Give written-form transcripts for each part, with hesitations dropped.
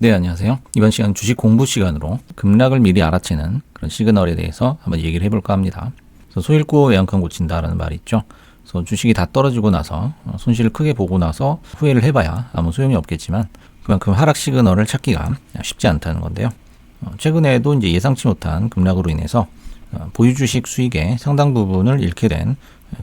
네, 안녕하세요. 이번 시간 주식 공부 시간으로 급락을 미리 알아채는 그런 시그널에 대해서 한번 얘기를 해볼까 합니다. 그래서 소 읽고 외양간 고친다라는 말이 있죠. 그래서 주식이 다 떨어지고 나서 손실을 크게 보고 나서 후회를 해봐야 아무 소용이 없겠지만 그만큼 하락 시그널을 찾기가 쉽지 않다는 건데요. 최근에도 이제 예상치 못한 급락으로 인해서 보유 주식 수익의 상당 부분을 잃게 된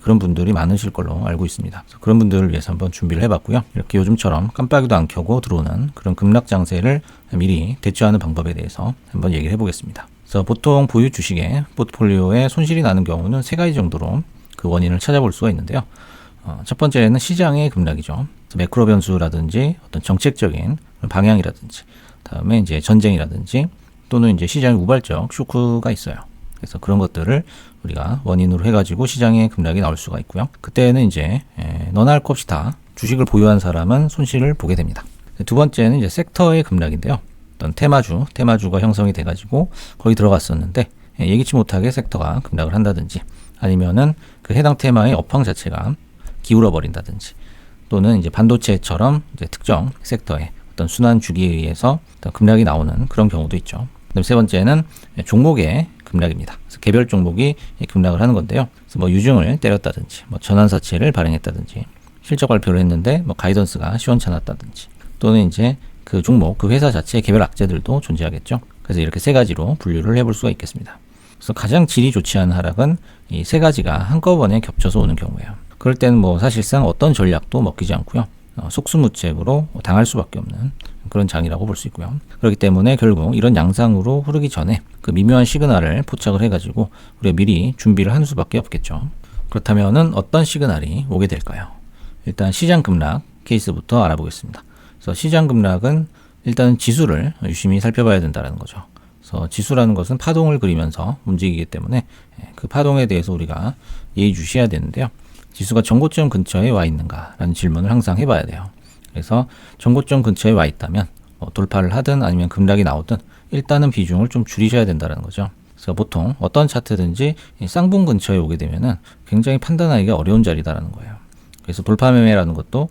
그런 분들이 많으실 걸로 알고 있습니다. 그런 분들을 위해서 한번 준비를 해봤고요. 이렇게 요즘처럼 깜빡이도 안 켜고 들어오는 그런 급락 장세를 미리 대처하는 방법에 대해서 한번 얘기를 해보겠습니다. 그래서 보통 보유 주식의 포트폴리오에 손실이 나는 경우는 세 가지 정도로 그 원인을 찾아볼 수가 있는데요. 첫 번째는 시장의 급락이죠. 매크로 변수라든지 어떤 정책적인 방향이라든지, 다음에 이제 전쟁이라든지 또는 이제 시장의 우발적 쇼크가 있어요. 그래서 그런 것들을 우리가 원인으로 해가지고 시장의 급락이 나올 수가 있고요. 그때는 이제 너나 할 것 없이 다 주식을 보유한 사람은 손실을 보게 됩니다. 두 번째는 이제 섹터의 급락인데요. 어떤 테마주가 형성이 돼가지고 거기 들어갔었는데 예기치 못하게 섹터가 급락을 한다든지, 아니면은 그 해당 테마의 업황 자체가 기울어 버린다든지, 또는 이제 반도체처럼 이제 특정 섹터의 어떤 순환 주기에 의해서 어떤 급락이 나오는 그런 경우도 있죠. 그다음 세 번째는 종목의 급락입니다. 그래서 개별 종목이 급락을 하는 건데요. 그래서 뭐 유증을 때렸다든지, 뭐 전환사채를 발행했다든지, 실적 발표를 했는데 뭐 가이던스가 시원찮았다든지, 또는 이제 그 종목, 그 회사 자체의 개별 악재들도 존재하겠죠. 그래서 이렇게 세 가지로 분류를 해볼 수가 있겠습니다. 그래서 가장 질이 좋지 않은 하락은 이 세 가지가 한꺼번에 겹쳐서 오는 경우예요. 그럴 때는 뭐 사실상 어떤 전략도 먹히지 않고요. 속수무책으로 당할 수밖에 없는 그런 장이라고 볼 수 있고요. 그렇기 때문에 결국 이런 양상으로 흐르기 전에 그 미묘한 시그널을 포착을 해가지고 우리가 미리 준비를 하는 수밖에 없겠죠. 그렇다면은 어떤 시그널이 오게 될까요? 일단 시장 급락 케이스부터 알아보겠습니다. 그래서 시장 급락은 일단 지수를 유심히 살펴봐야 된다는 거죠. 그래서 지수라는 것은 파동을 그리면서 움직이기 때문에 그 파동에 대해서 우리가 예의주시해야 되는데요. 지수가 전고점 근처에 와 있는가라는 질문을 항상 해봐야 돼요. 그래서 전고점 근처에 와 있다면 돌파를 하든 아니면 급락이 나오든 일단은 비중을 좀 줄이셔야 된다는 거죠. 그래서 보통 어떤 차트든지 쌍봉 근처에 오게 되면은 굉장히 판단하기가 어려운 자리다라는 거예요. 그래서 돌파 매매라는 것도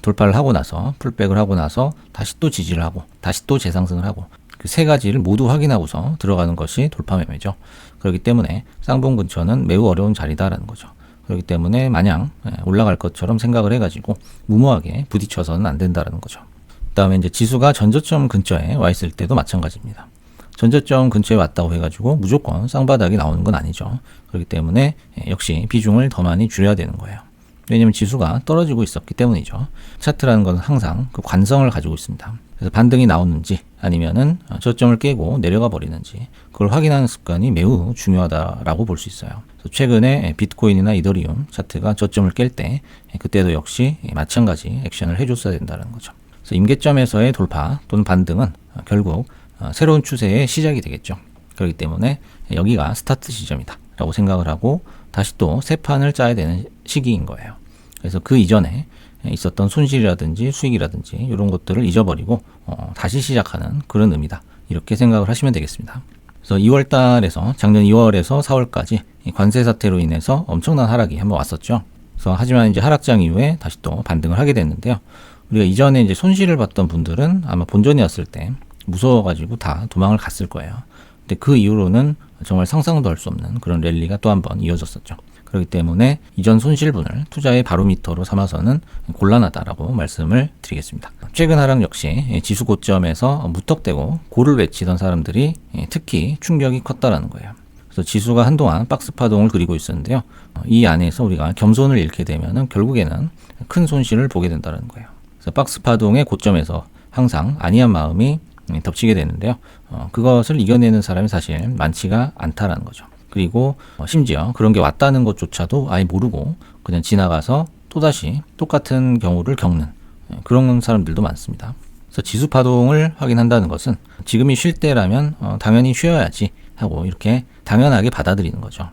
돌파를 하고 나서 풀백을 하고 나서 다시 또 지지를 하고 다시 또 재상승을 하고 그 세 가지를 모두 확인하고서 들어가는 것이 돌파 매매죠. 그렇기 때문에 쌍봉 근처는 매우 어려운 자리다라는 거죠. 그렇기 때문에 마냥 올라갈 것처럼 생각을 해가지고 무모하게 부딪혀서는 안 된다는 거죠. 그 다음에 이제 지수가 전저점 근처에 와 있을 때도 마찬가지입니다. 전저점 근처에 왔다고 해가지고 무조건 쌍바닥이 나오는 건 아니죠. 그렇기 때문에 역시 비중을 더 많이 줄여야 되는 거예요. 왜냐하면 지수가 떨어지고 있었기 때문이죠. 차트라는 건 항상 그 관성을 가지고 있습니다. 그래서 반등이 나오는지 아니면은 저점을 깨고 내려가 버리는지 그걸 확인하는 습관이 매우 중요하다라고 볼 수 있어요. 그래서 최근에 비트코인이나 이더리움 차트가 저점을 깰 때 그때도 역시 마찬가지 액션을 해줬어야 된다는 거죠. 그래서 임계점에서의 돌파 또는 반등은 결국 새로운 추세의 시작이 되겠죠. 그렇기 때문에 여기가 스타트 지점이다 라고 생각을 하고 다시 또 새 판을 짜야 되는 시기인 거예요. 그래서 그 이전에 있었던 손실이라든지 수익이라든지 이런 것들을 잊어버리고 다시 시작하는 그런 의미다. 이렇게 생각을 하시면 되겠습니다. 그래서 2월 달에서 작년 2월에서 4월까지 관세 사태로 인해서 엄청난 하락이 한번 왔었죠. 그래서 하지만 이제 하락장 이후에 다시 또 반등을 하게 됐는데요. 우리가 이전에 이제 손실을 봤던 분들은 아마 본전이었을 때 무서워가지고 다 도망을 갔을 거예요. 근데 그 이후로는 정말 상상도 할 수 없는 그런 랠리가 또 한 번 이어졌었죠. 그렇기 때문에 이전 손실분을 투자의 바로미터로 삼아서는 곤란하다라고 말씀을 드리겠습니다. 최근 하락 역시 지수 고점에서 무턱대고 고를 외치던 사람들이 특히 충격이 컸다라는 거예요. 그래서 지수가 한동안 박스 파동을 그리고 있었는데요. 이 안에서 우리가 겸손을 잃게 되면은 결국에는 큰 손실을 보게 된다는 거예요. 그래서 박스 파동의 고점에서 항상 안이한 마음이 덮치게 되는데요. 그것을 이겨내는 사람이 사실 많지가 않다라는 거죠. 그리고 심지어 그런 게 왔다는 것조차도 아예 모르고 그냥 지나가서 또다시 똑같은 경우를 겪는 그런 사람들도 많습니다. 그래서 지수 파동을 확인한다는 것은 지금이 쉴 때라면 당연히 쉬어야지 하고 이렇게 당연하게 받아들이는 거죠.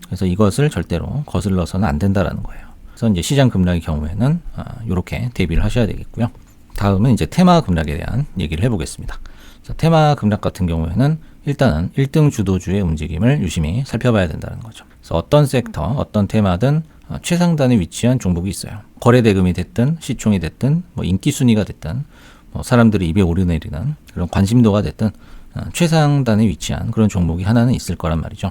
그래서 이것을 절대로 거슬러서는 안 된다라는 거예요. 그래서 이제 시장 급락의 경우에는 이렇게 대비를 하셔야 되겠고요. 다음은 이제 테마 급락에 대한 얘기를 해보겠습니다. 그래서 테마 급락 같은 경우에는 일단은 1등 주도주의 움직임을 유심히 살펴봐야 된다는 거죠. 그래서 어떤 섹터, 어떤 테마든 최상단에 위치한 종목이 있어요. 거래 대금이 됐든 시총이 됐든 뭐 인기 순위가 됐든 사람들이 입에 오르내리는 그런 관심도가 됐든 최상단에 위치한 그런 종목이 하나는 있을 거란 말이죠.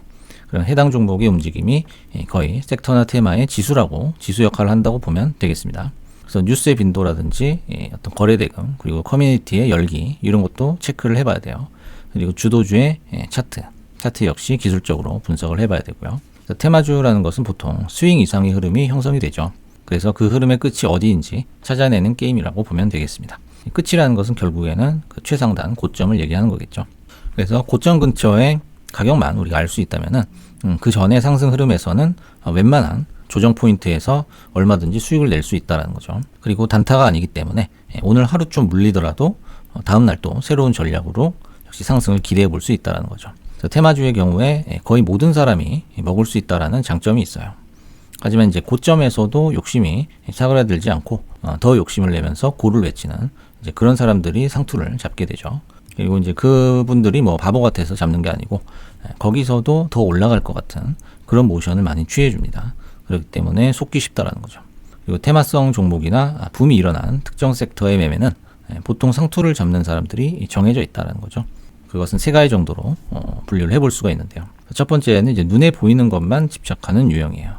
그런 해당 종목의 움직임이 거의 섹터나 테마의 지수라고 지수 역할을 한다고 보면 되겠습니다. 그래서 뉴스의 빈도라든지 어떤 거래대금 그리고 커뮤니티의 열기 이런 것도 체크를 해봐야 돼요. 그리고 주도주의 차트 역시 기술적으로 분석을 해봐야 되고요. 테마주라는 것은 보통 스윙 이상의 흐름이 형성이 되죠. 그래서 그 흐름의 끝이 어디인지 찾아내는 게임이라고 보면 되겠습니다. 끝이라는 것은 결국에는 그 최상단 고점을 얘기하는 거겠죠. 그래서 고점 근처의 가격만 우리가 알 수 있다면은 그 전의 상승 흐름에서는 웬만한 조정 포인트에서 얼마든지 수익을 낼 수 있다는 거죠. 그리고 단타가 아니기 때문에 오늘 하루 좀 물리더라도 다음 날 또 새로운 전략으로 역시 상승을 기대해 볼 수 있다는 거죠. 테마주의 경우에 거의 모든 사람이 먹을 수 있다라는 장점이 있어요. 하지만 이제 고점에서도 욕심이 사그라들지 않고 더 욕심을 내면서 고를 외치는 이제 그런 사람들이 상투를 잡게 되죠. 그리고 이제 그분들이 뭐 바보 같아서 잡는 게 아니고 거기서도 더 올라갈 것 같은 그런 모션을 많이 취해 줍니다. 그렇기 때문에 속기 쉽다라는 거죠. 그리고 테마성 종목이나 붐이 일어난 특정 섹터의 매매는 보통 상투를 잡는 사람들이 정해져 있다는 거죠. 그것은 세 가지 정도로 분류를 해볼 수가 있는데요. 첫 번째는 이제 눈에 보이는 것만 집착하는 유형이에요.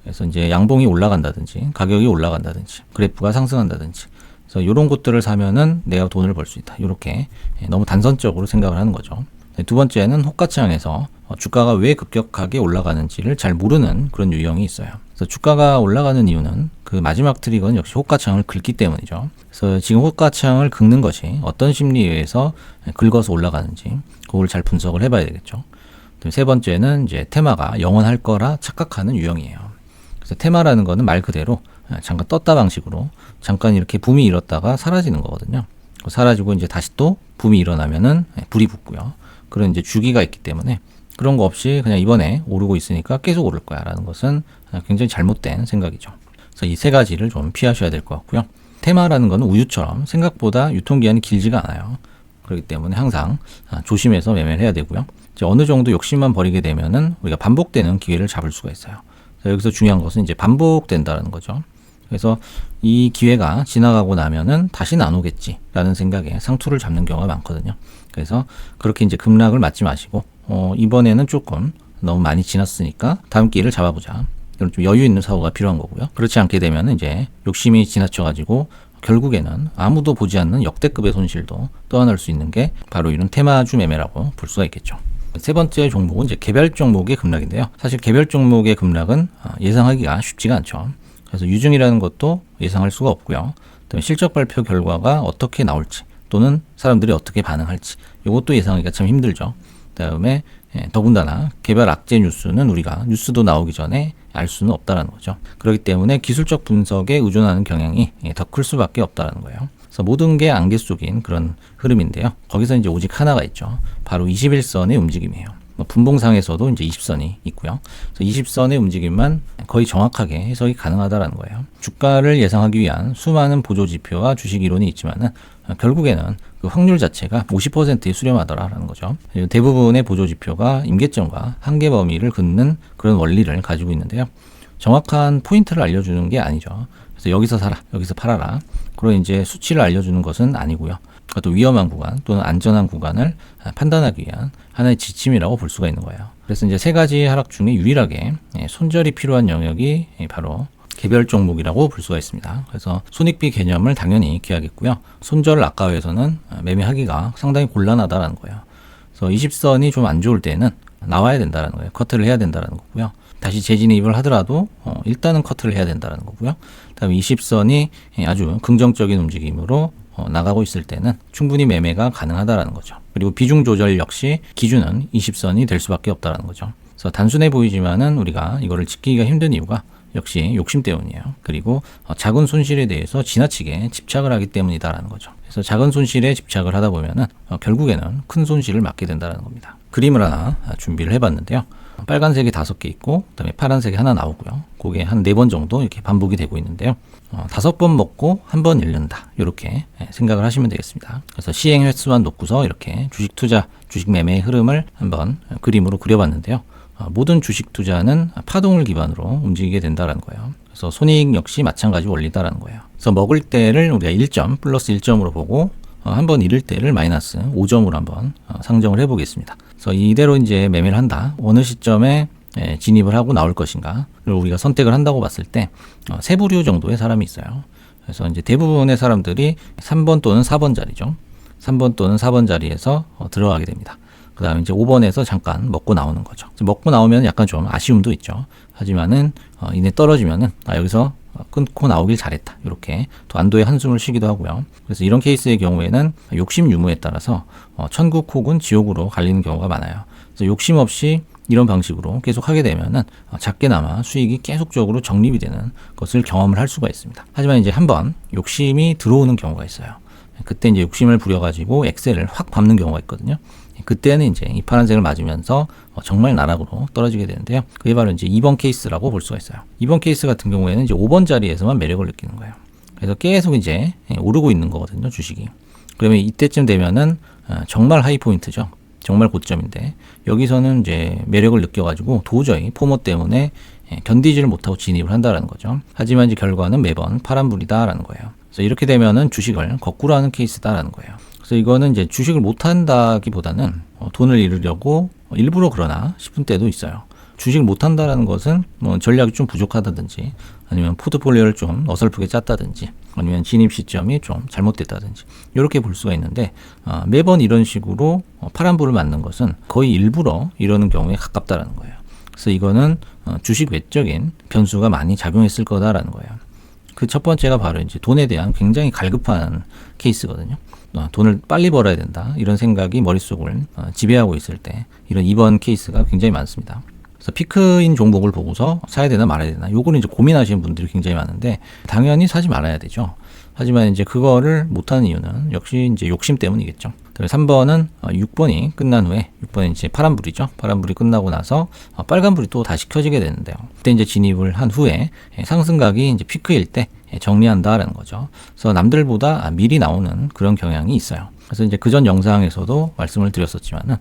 그래서 이제 양봉이 올라간다든지 가격이 올라간다든지 그래프가 상승한다든지 그래서 이런 것들을 사면은 내가 돈을 벌 수 있다. 이렇게 너무 단선적으로 생각을 하는 거죠. 두 번째는 호가창에서 주가가 왜 급격하게 올라가는지를 잘 모르는 그런 유형이 있어요. 그래서 주가가 올라가는 이유는 그 마지막 트리거는 역시 호가창을 긁기 때문이죠. 그래서 지금 호가창을 긁는 것이 어떤 심리에 의해서 긁어서 올라가는지 그걸 잘 분석을 해봐야 되겠죠. 세 번째는 이제 테마가 영원할 거라 착각하는 유형이에요. 그래서 테마라는 거는 말 그대로 잠깐 떴다 방식으로 잠깐 이렇게 붐이 일었다가 사라지는 거거든요. 사라지고 이제 다시 또 붐이 일어나면은 불이 붙고요. 그런 이제 주기가 있기 때문에 그런 거 없이 그냥 이번에 오르고 있으니까 계속 오를 거야 라는 것은 굉장히 잘못된 생각이죠. 그래서 이 세 가지를 좀 피하셔야 될 것 같고요. 테마라는 건 우유처럼 생각보다 유통기한이 길지가 않아요. 그렇기 때문에 항상 조심해서 매매를 해야 되고요. 이제 어느 정도 욕심만 버리게 되면은 우리가 반복되는 기회를 잡을 수가 있어요. 여기서 중요한 것은 이제 반복된다는 거죠. 그래서 이 기회가 지나가고 나면은 다시는 안 오겠지라는 생각에 상투를 잡는 경우가 많거든요. 그래서 그렇게 이제 급락을 맞지 마시고 이번에는 조금 너무 많이 지났으니까 다음 기회를 잡아보자. 이런 좀 여유 있는 사고가 필요한 거고요. 그렇지 않게 되면 이제 욕심이 지나쳐가지고 결국에는 아무도 보지 않는 역대급의 손실도 떠안을 수 있는 게 바로 이런 테마주 매매라고 볼 수가 있겠죠. 세 번째 종목은 이제 개별 종목의 급락인데요. 사실 개별 종목의 급락은 예상하기가 쉽지가 않죠. 그래서 유증이라는 것도 예상할 수가 없고요. 실적 발표 결과가 어떻게 나올지 또는 사람들이 어떻게 반응할지 이것도 예상하기가 참 힘들죠. 그다음에 더군다나 개별 악재 뉴스는 우리가 뉴스도 나오기 전에 알 수는 없다라는 거죠. 그렇기 때문에 기술적 분석에 의존하는 경향이 더 클 수밖에 없다라는 거예요. 그래서 모든 게 안개 속인 그런 흐름인데요. 거기서 이제 오직 하나가 있죠. 바로 21선의 움직임이에요. 분봉상에서도 이제 20선이 있고요. 그래서 20선의 움직임만 거의 정확하게 해석이 가능하다라는 거예요. 주가를 예상하기 위한 수많은 보조 지표와 주식 이론이 있지만은 결국에는 그 확률 자체가 50%에 수렴하더라라는 거죠. 대부분의 보조 지표가 임계점과 한계 범위를 긋는 그런 원리를 가지고 있는데요. 정확한 포인트를 알려주는 게 아니죠. 그래서 여기서 사라, 여기서 팔아라. 그런 이제 수치를 알려주는 것은 아니고요. 또 위험한 구간 또는 안전한 구간을 판단하기 위한 하나의 지침이라고 볼 수가 있는 거예요. 그래서 이제 세 가지 하락 중에 유일하게 손절이 필요한 영역이 바로 개별 종목이라고 볼 수가 있습니다. 그래서 손익비 개념을 당연히 기하겠고요. 손절을 아까워해서는 매매하기가 상당히 곤란하다라는 거예요. 그래서 20선이 좀 안 좋을 때는 나와야 된다는 거예요. 커트를 해야 된다는 거고요. 다시 재진입을 하더라도 일단은 커트를 해야 된다는 거고요. 그다음에 20선이 아주 긍정적인 움직임으로 나가고 있을 때는 충분히 매매가 가능하다라는 거죠. 그리고 비중 조절 역시 기준은 20선이 될 수밖에 없다라는 거죠. 그래서 단순해 보이지만은 우리가 이거를 지키기가 힘든 이유가 역시 욕심 때문이에요. 그리고 작은 손실에 대해서 지나치게 집착을 하기 때문이다라는 거죠. 그래서 작은 손실에 집착을 하다 보면은 결국에는 큰 손실을 맞게 된다는 겁니다. 그림을 하나 준비를 해봤는데요. 빨간색이 5개 있고 그다음에 파란색이 하나 나오고요. 그게 한 4번 정도 이렇게 반복이 되고 있는데요. 5번 먹고 1번 잃는다. 이렇게 생각을 하시면 되겠습니다. 그래서 시행 횟수만 놓고서 이렇게 주식 투자, 주식 매매의 흐름을 한번 그림으로 그려봤는데요. 모든 주식 투자는 파동을 기반으로 움직이게 된다는 거예요. 그래서 손익 역시 마찬가지 원리다라는 거예요. 그래서 먹을 때를 우리가 1점 플러스 1점으로 보고 한번 잃을 때를 마이너스 5점으로 한번 상정을 해보겠습니다. 그래서 이대로 이제 매매를 한다. 어느 시점에 진입을 하고 나올 것인가. 를 우리가 선택을 한다고 봤을 때 세 부류 정도의 사람이 있어요. 그래서 이제 대부분의 사람들이 3번 또는 4번 자리죠. 3번 또는 4번 자리에서 들어가게 됩니다. 그 다음에 이제 5번에서 잠깐 먹고 나오는 거죠. 먹고 나오면 약간 좀 아쉬움도 있죠. 하지만은 이내 떨어지면은 여기서 끊고 나오길 잘했다. 이렇게 또 안도의 한숨을 쉬기도 하고요. 그래서 이런 케이스의 경우에는 욕심 유무에 따라서 천국 혹은 지옥으로 갈리는 경우가 많아요. 그래서 욕심 없이 이런 방식으로 계속 하게 되면은 작게나마 수익이 계속적으로 적립이 되는 것을 경험을 할 수가 있습니다. 하지만 이제 한번 욕심이 들어오는 경우가 있어요. 그때 이제 욕심을 부려가지고 엑셀을 확 밟는 경우가 있거든요. 그때는 이제 이 파란색을 맞으면서 정말 나락으로 떨어지게 되는데요. 그게 바로 이제 2번 케이스라고 볼 수가 있어요. 2번 케이스 같은 경우에는 이제 5번 자리에서만 매력을 느끼는 거예요. 그래서 계속 이제 오르고 있는 거거든요, 주식이. 그러면 이때쯤 되면은 정말 하이 포인트죠. 정말 고점인데 여기서는 이제 매력을 느껴가지고 도저히 포모 때문에 견디지를 못하고 진입을 한다라는 거죠. 하지만 이제 결과는 매번 파란불이다라는 거예요. 그래서 이렇게 되면은 주식을 거꾸로 하는 케이스다라는 거예요. 그래서 이거는 이제 주식을 못한다기보다는 돈을 잃으려고 일부러 그러나 싶은 때도 있어요. 주식을 못한다라는 것은 뭐 전략이 좀 부족하다든지 아니면 포트폴리오를 좀 어설프게 짰다든지 아니면 진입 시점이 좀 잘못됐다든지 이렇게 볼 수가 있는데 매번 이런 식으로 파란불을 맞는 것은 거의 일부러 이러는 경우에 가깝다라는 거예요. 그래서 이거는 주식 외적인 변수가 많이 작용했을 거다라는 거예요. 그 첫 번째가 바로 이제 돈에 대한 굉장히 갈급한 케이스거든요. 돈을 빨리 벌어야 된다 이런 생각이 머릿속을 지배하고 있을 때 이런 2번 케이스가 굉장히 많습니다. 그래서 피크인 종목을 보고서 사야 되나 말아야 되나 요거는 이제 고민하시는 분들이 굉장히 많은데 당연히 사지 말아야 되죠. 하지만 이제 그거를 못하는 이유는 역시 이제 욕심 때문이겠죠. 3번은 6번이 끝난 후에 6번은 이제 파란불이죠. 파란불이 끝나고 나서 빨간불이 또 다시 켜지게 되는데요. 그때 이제 진입을 한 후에 상승각이 이제 피크일 때 정리한다라는 거죠. 그래서 남들보다 미리 나오는 그런 경향이 있어요. 그래서 이제 그전 영상에서도 말씀을 드렸었지만은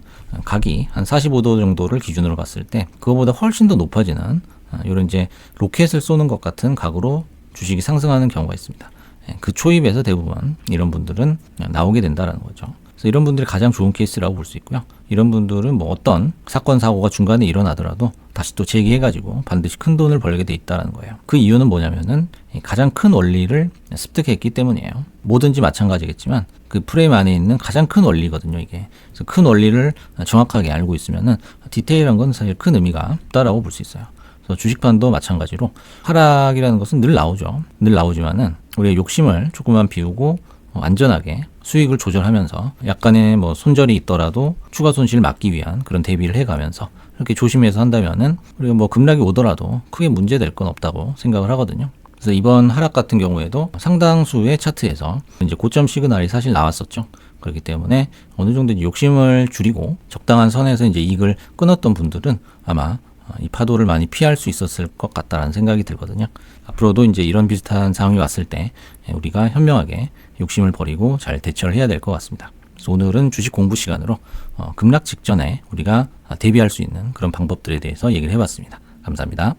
각이 한 45도 정도를 기준으로 봤을 때 그거보다 훨씬 더 높아지는 이런 이제 로켓을 쏘는 것 같은 각으로 주식이 상승하는 경우가 있습니다. 그 초입에서 대부분 이런 분들은 나오게 된다라는 거죠. 그래서 이런 분들이 가장 좋은 케이스라고 볼 수 있고요. 이런 분들은 뭐 어떤 사건 사고가 중간에 일어나더라도 다시 또 재기해가지고 반드시 큰 돈을 벌게 돼 있다는 거예요. 그 이유는 뭐냐면은 가장 큰 원리를 습득했기 때문이에요. 뭐든지 마찬가지겠지만 그 프레임 안에 있는 가장 큰 원리거든요, 이게. 그래서 큰 원리를 정확하게 알고 있으면은 디테일한 건 사실 큰 의미가 없다라고 볼 수 있어요. 그래서 주식판도 마찬가지로 하락이라는 것은 늘 나오죠. 늘 나오지만은 우리의 욕심을 조금만 비우고 안전하게 수익을 조절하면서 약간의 뭐 손절이 있더라도 추가 손실을 막기 위한 그런 대비를 해가면서 이렇게 조심해서 한다면은 우리가 뭐 급락이 오더라도 크게 문제될 건 없다고 생각을 하거든요. 그래서 이번 하락 같은 경우에도 상당수의 차트에서 이제 고점 시그널이 사실 나왔었죠. 그렇기 때문에 어느 정도 욕심을 줄이고 적당한 선에서 이제 이익을 끊었던 분들은 아마 이 파도를 많이 피할 수 있었을 것 같다라는 생각이 들거든요. 앞으로도 이제 이런 비슷한 상황이 왔을 때 우리가 현명하게 욕심을 버리고 잘 대처를 해야 될 것 같습니다. 그래서 오늘은 주식 공부 시간으로 급락 직전에 우리가 대비할 수 있는 그런 방법들에 대해서 얘기를 해봤습니다. 감사합니다.